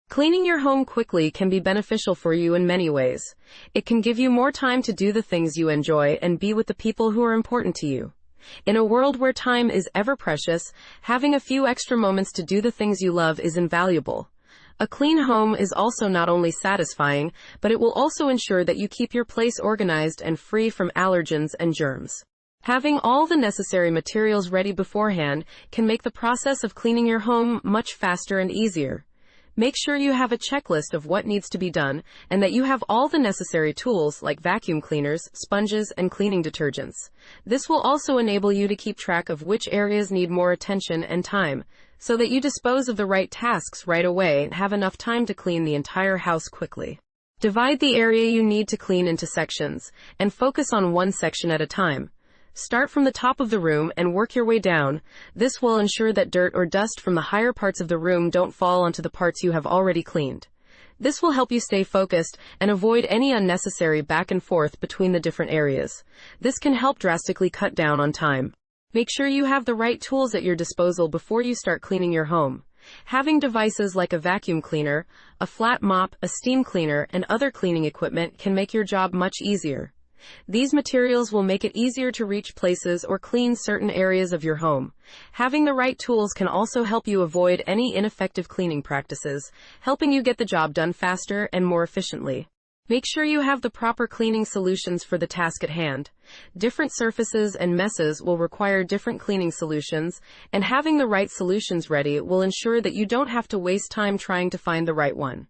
Cleaning your home quickly can be beneficial for you in many ways. It can give you more time to do the things you enjoy and be with the people who are important to you. In a world where time is ever precious, having a few extra moments to do the things you love is invaluable. A clean home is also not only satisfying, but it will also ensure that you keep your place organized and free from allergens and germs. Having all the necessary materials ready beforehand can make the process of cleaning your home much faster and easier. Make sure you have a checklist of what needs to be done and that you have all the necessary tools like vacuum cleaners, sponges, and cleaning detergents. This will also enable you to keep track of which areas need more attention and time, so that you dispose of the right tasks right away and have enough time to clean the entire house quickly. Divide the area you need to clean into sections and focus on one section at a time. Start from the top of the room and work your way down. This will ensure that dirt or dust from the higher parts of the room don't fall onto the parts you have already cleaned. This will help you stay focused and avoid any unnecessary back and forth between the different areas. This can help drastically cut down on time. Make sure you have the right tools at your disposal before you start cleaning your home. Having devices like a vacuum cleaner, a flat mop, a steam cleaner, and other cleaning equipment can make your job much easier. These materials will make it easier to reach places or clean certain areas of your home. Having the right tools can also help you avoid any ineffective cleaning practices, helping you get the job done faster and more efficiently. Make sure you have the proper cleaning solutions for the task at hand. Different surfaces and messes will require different cleaning solutions, and having the right solutions ready will ensure that you don't have to waste time trying to find the right one.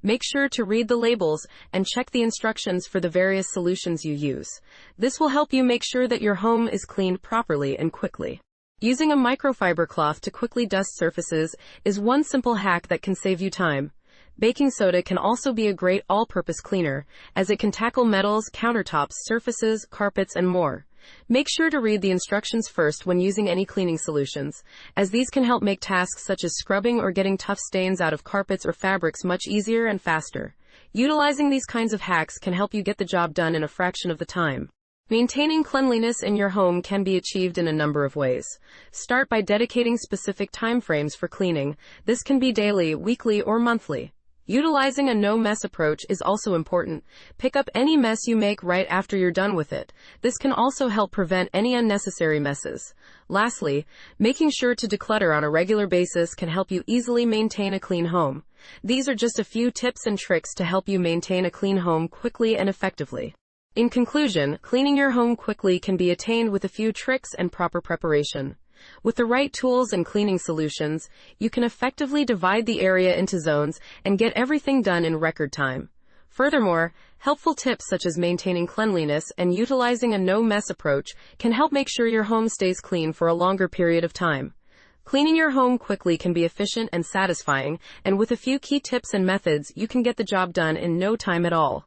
Make sure to read the labels and check the instructions for the various solutions you use. This will help you make sure that your home is cleaned properly and quickly. Using a microfiber cloth to quickly dust surfaces is one simple hack that can save you time. Baking soda can also be a great all-purpose cleaner, as it can tackle metals, countertops, surfaces, carpets, and more. Make sure to read the instructions first when using any cleaning solutions, as these can help make tasks such as scrubbing or getting tough stains out of carpets or fabrics much easier and faster. Utilizing these kinds of hacks can help you get the job done in a fraction of the time. Maintaining cleanliness in your home can be achieved in a number of ways. Start by dedicating specific time frames for cleaning. This can be daily, weekly, or monthly. Utilizing a no-mess approach is also important. Pick up any mess you make right after you're done with it. This can also help prevent any unnecessary messes. Lastly, making sure to declutter on a regular basis can help you easily maintain a clean home. These are just a few tips and tricks to help you maintain a clean home quickly and effectively. In conclusion, cleaning your home quickly can be attained with a few tricks and proper preparation. With the right tools and cleaning solutions, you can effectively divide the area into zones and get everything done in record time. Furthermore, helpful tips such as maintaining cleanliness and utilizing a no-mess approach can help make sure your home stays clean for a longer period of time. Cleaning your home quickly can be efficient and satisfying, and with a few key tips and methods, you can get the job done in no time at all.